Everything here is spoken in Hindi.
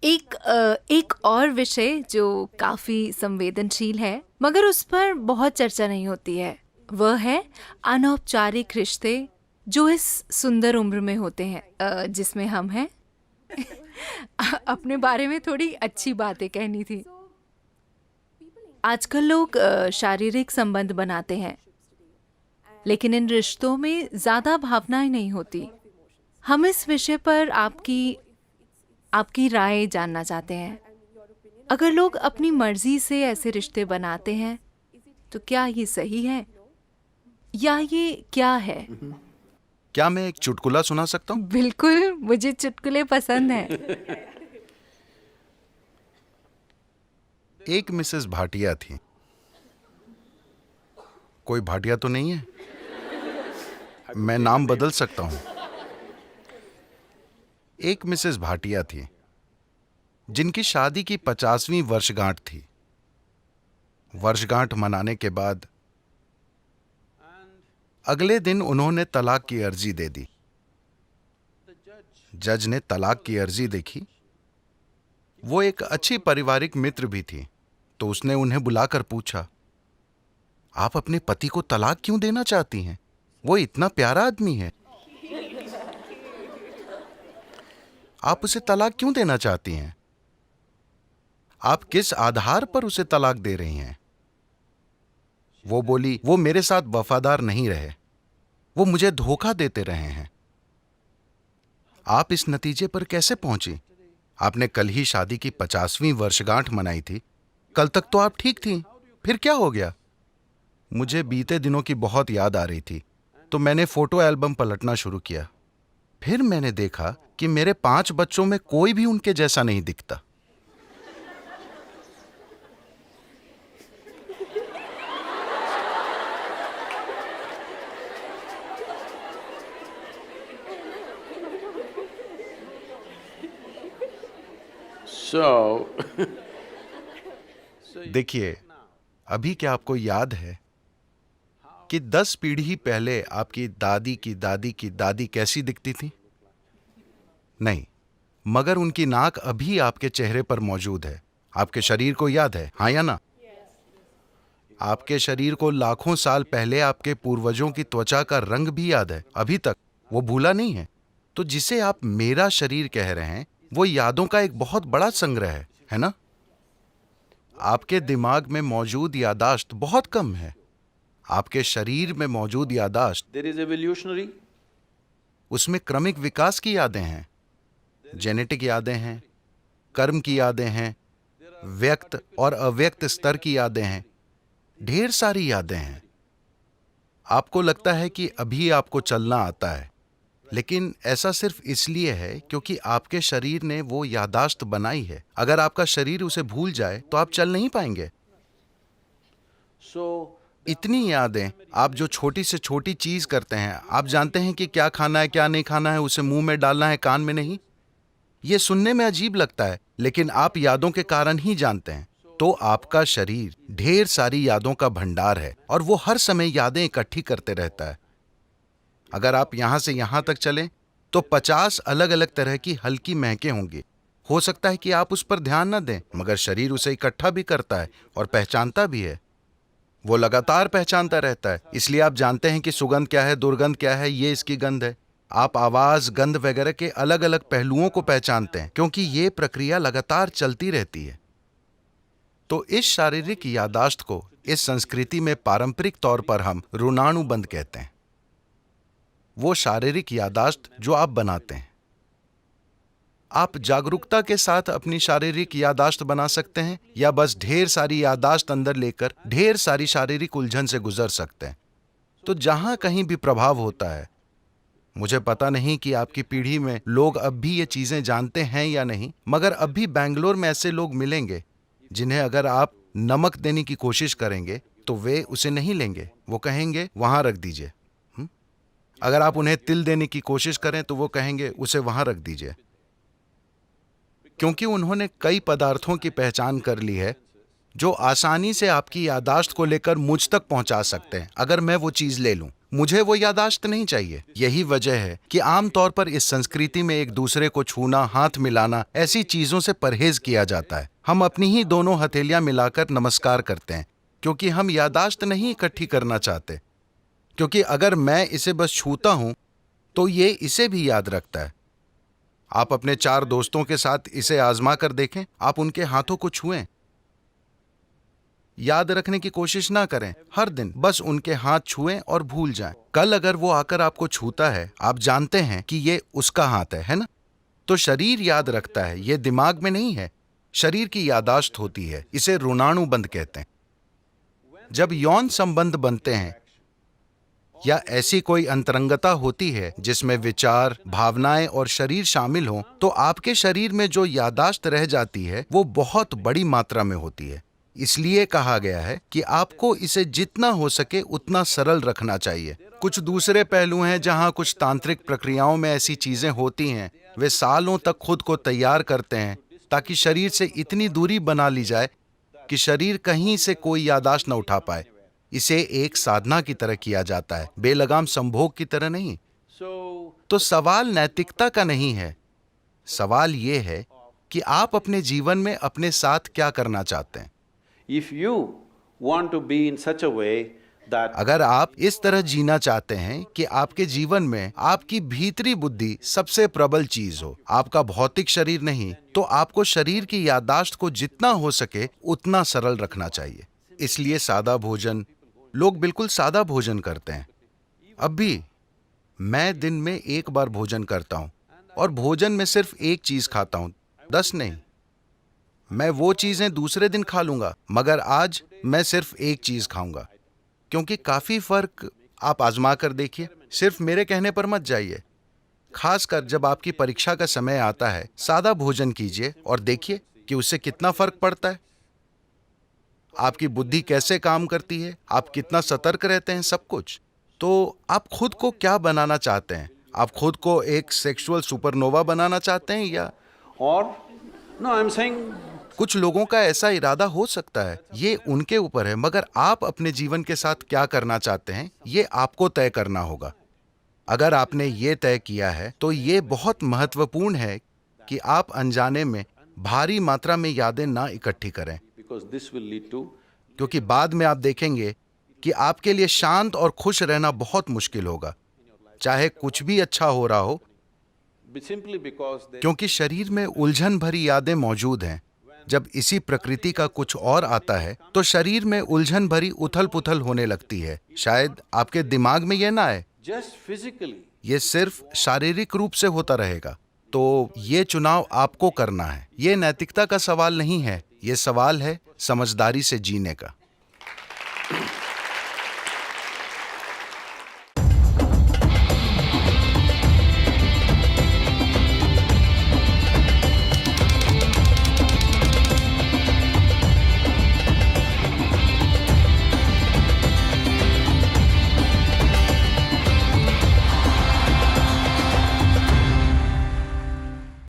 एक और विषय जो काफी संवेदनशील है मगर उस पर बहुत चर्चा नहीं होती है, वह है अनौपचारिक रिश्ते जो इस सुंदर उम्र में होते हैं, जिसमें हम हैं। अपने बारे में थोड़ी अच्छी बातें कहनी थी। आजकल लोग शारीरिक संबंध बनाते हैं, लेकिन इन रिश्तों में ज्यादा भावनाएं नहीं होती। हम इस विषय पर आपकी आपकी राय जानना चाहते हैं। अगर लोग अपनी मर्जी से ऐसे रिश्ते बनाते हैं तो क्या ये सही है या ये क्या है? क्या मैं एक चुटकुला सुना सकता हूँ? बिल्कुल, मुझे चुटकुले पसंद हैं। एक मिसेस भाटिया थी। कोई भाटिया तो नहीं है? मैं नाम बदल सकता हूँ। एक मिसेस भाटिया थी जिनकी शादी की 50वीं वर्षगांठ थी। वर्षगांठ मनाने के बाद अगले दिन उन्होंने तलाक की अर्जी दे दी। जज ने तलाक की अर्जी देखी। वो एक अच्छी पारिवारिक मित्र भी थी, तो उसने उन्हें बुलाकर पूछा, आप अपने पति को तलाक क्यों देना चाहती हैं? वो इतना प्यारा आदमी है। आप उसे तलाक क्यों देना चाहती हैं? आप किस आधार पर उसे तलाक दे रही हैं? वो बोली, वो मेरे साथ वफादार नहीं रहे, वो मुझे धोखा देते रहे हैं। आप इस नतीजे पर कैसे पहुंची? आपने कल ही शादी की 50वीं वर्षगांठ मनाई थी। कल तक तो आप ठीक थी, फिर क्या हो गया? मुझे बीते दिनों की बहुत याद आ रही थी, तो मैंने फोटो एल्बम पलटना शुरू किया। फिर मैंने देखा कि मेरे 5 बच्चों में कोई भी उनके जैसा नहीं दिखता। देखिए, अभी क्या आपको याद है कि 10 पीढ़ी पहले आपकी दादी की दादी की दादी कैसी दिखती थी? नहीं, मगर उनकी नाक अभी आपके चेहरे पर मौजूद है। आपके शरीर को याद है, हाँ या ना? आपके शरीर को लाखों साल पहले आपके पूर्वजों की त्वचा का रंग भी याद है, अभी तक वो भूला नहीं है। तो जिसे आप मेरा शरीर कह रहे हैं, वो यादों का एक बहुत बड़ा संग्रह है ना? आपके दिमाग में मौजूद यादाश्त बहुत कम है। आपके शरीर में मौजूद यादाश्त, There is evolutionary. उसमें क्रमिक विकास की यादें हैं, जेनेटिक यादें हैं, कर्म की यादें हैं, व्यक्त और अव्यक्त स्तर की यादें हैं, ढेर सारी यादें हैं। आपको लगता है कि अभी आपको चलना आता है, लेकिन ऐसा सिर्फ इसलिए है क्योंकि आपके शरीर ने वो यादाश्त बनाई है। अगर आपका शरीर उसे भूल जाए तो आप चल नहीं पाएंगे। So इतनी यादें, आप जो छोटी से छोटी चीज करते हैं, आप जानते हैं कि क्या खाना है क्या नहीं खाना है, उसे मुंह में डालना है कान में नहीं। ये सुनने में अजीब लगता है, लेकिन आप यादों के कारण ही जानते हैं। तो आपका शरीर ढेर सारी यादों का भंडार है और वो हर समय यादें इकट्ठी करते रहता है। अगर आप यहां से यहां तक चलें तो 50 अलग अलग तरह की हल्की महकें होंगी। हो सकता है कि आप उस पर ध्यान न दें, मगर शरीर उसे इकट्ठा भी करता है और पहचानता भी है। वो लगातार पहचानता रहता है, इसलिए आप जानते हैं कि सुगंध क्या है, दुर्गंध क्या है, ये इसकी गंध है। आप आवाज, गंध वगैरह के अलग अलग पहलुओं को पहचानते हैं, क्योंकि ये प्रक्रिया लगातार चलती रहती है। तो इस शारीरिक यादाश्त को इस संस्कृति में पारंपरिक तौर पर हम ऋणानुबंध कहते हैं। वो शारीरिक यादाश्त जो आप बनाते हैं। आप जागरूकता के साथ अपनी शारीरिक यादाश्त बना सकते हैं या बस ढेर सारी यादाश्त अंदर लेकर ढेर सारी शारीरिक उलझन से गुजर सकते हैं। तो जहां कहीं भी प्रभाव होता है, मुझे पता नहीं कि आपकी पीढ़ी में लोग अब भी ये चीजें जानते हैं या नहीं, मगर अब भी बैंगलोर में ऐसे लोग मिलेंगे जिन्हें अगर आप नमक देने की कोशिश करेंगे तो वे उसे नहीं लेंगे। वो कहेंगे वहां रख दीजिए। अगर आप उन्हें तिल देने की कोशिश करें तो वो कहेंगे उसे वहां रख दीजिए, क्योंकि उन्होंने कई पदार्थों की पहचान कर ली है जो आसानी से आपकी यादाश्त को लेकर मुझ तक पहुंचा सकते हैं। अगर मैं वो चीज ले लूं, मुझे वो यादाश्त नहीं चाहिए। यही वजह है कि आमतौर पर इस संस्कृति में एक दूसरे को छूना, हाथ मिलाना, ऐसी चीजों से परहेज किया जाता है। हम अपनी ही दोनों हथेलियां मिलाकर नमस्कार करते हैं, क्योंकि हम यादाश्त नहीं इकट्ठी करना चाहते। क्योंकि अगर मैं इसे बस छूता हूं तो ये इसे भी याद रखता है। आप अपने 4 दोस्तों के साथ इसे आजमा कर देखें। आप उनके हाथों को छुएं, याद रखने की कोशिश ना करें। हर दिन बस उनके हाथ छुएं और भूल जाएं। कल अगर वो आकर आपको छूता है, आप जानते हैं कि ये उसका हाथ है ना? तो शरीर याद रखता है, ये दिमाग में नहीं है। शरीर की यादाश्त होती है, इसे ऋणानुबंध कहते हैं। जब यौन संबंध बनते हैं या ऐसी कोई अंतरंगता होती है जिसमें विचार, भावनाएं और शरीर शामिल हों, तो आपके शरीर में जो यादाश्त रह जाती है वो बहुत बड़ी मात्रा में होती है। इसलिए कहा गया है कि आपको इसे जितना हो सके उतना सरल रखना चाहिए। कुछ दूसरे पहलू हैं जहां कुछ तांत्रिक प्रक्रियाओं में ऐसी चीजें होती हैं। वे सालों तक खुद को तैयार करते हैं ताकि शरीर से इतनी दूरी बना ली जाए कि शरीर कहीं से कोई यादाश्त न उठा पाए। इसे एक साधना की तरह किया जाता है, बेलगाम संभोग की तरह नहीं। so तो सवाल नैतिकता का नहीं है। सवाल ये है कि आप अपने जीवन में अपने साथ क्या करना चाहते हैं। if you want to be in such a way that अगर आप इस तरह जीना चाहते हैं कि आपके जीवन में आपकी भीतरी बुद्धि सबसे प्रबल चीज हो, आपका भौतिक शरीर नहीं, तो आपको शरीर की याददाश्त को जितना हो सके उतना सरल रखना चाहिए। इसलिए सादा भोजन, लोग बिल्कुल सादा भोजन करते हैं। अब भी मैं दिन में 1 बार भोजन करता हूं और भोजन में सिर्फ एक चीज खाता हूं, 10 नहीं। मैं वो चीजें दूसरे दिन खा लूंगा, मगर आज मैं सिर्फ एक चीज खाऊंगा। क्योंकि काफी फर्क आप आजमा कर देखिए, सिर्फ मेरे कहने पर मत जाइए। खासकर जब आपकी परीक्षा का समय आता है, सादा भोजन कीजिए और देखिए कि उससे कितना फर्क पड़ता है। आपकी बुद्धि कैसे काम करती है, आप कितना सतर्क रहते हैं, सब कुछ। तो आप खुद को क्या बनाना चाहते हैं? आप खुद को एक सेक्सुअल सुपरनोवा बनाना चाहते हैं या or no I'm saying कुछ लोगों का ऐसा इरादा हो सकता है, ये उनके ऊपर है। मगर आप अपने जीवन के साथ क्या करना चाहते हैं, ये आपको तय करना होगा। अगर आपने ये तय किया है तो ये बहुत महत्वपूर्ण है कि आप अनजाने में भारी मात्रा में यादें ना इकट्ठी करें, because this will lead to क्योंकि बाद में आप देखेंगे कि आपके लिए शांत और खुश रहना बहुत मुश्किल होगा, चाहे कुछ भी अच्छा हो रहा हो, simply because they क्योंकि शरीर में उलझन भरी यादें मौजूद हैं। जब इसी प्रकृति का कुछ और आता है तो शरीर में उलझन भरी उथल पुथल होने लगती है। शायद आपके दिमाग में यह ना आए, just physically ये सिर्फ शारीरिक रूप से होता रहेगा। तो ये चुनाव आपको करना है। ये नैतिकता का सवाल नहीं है, ये सवाल है समझदारी से जीने का।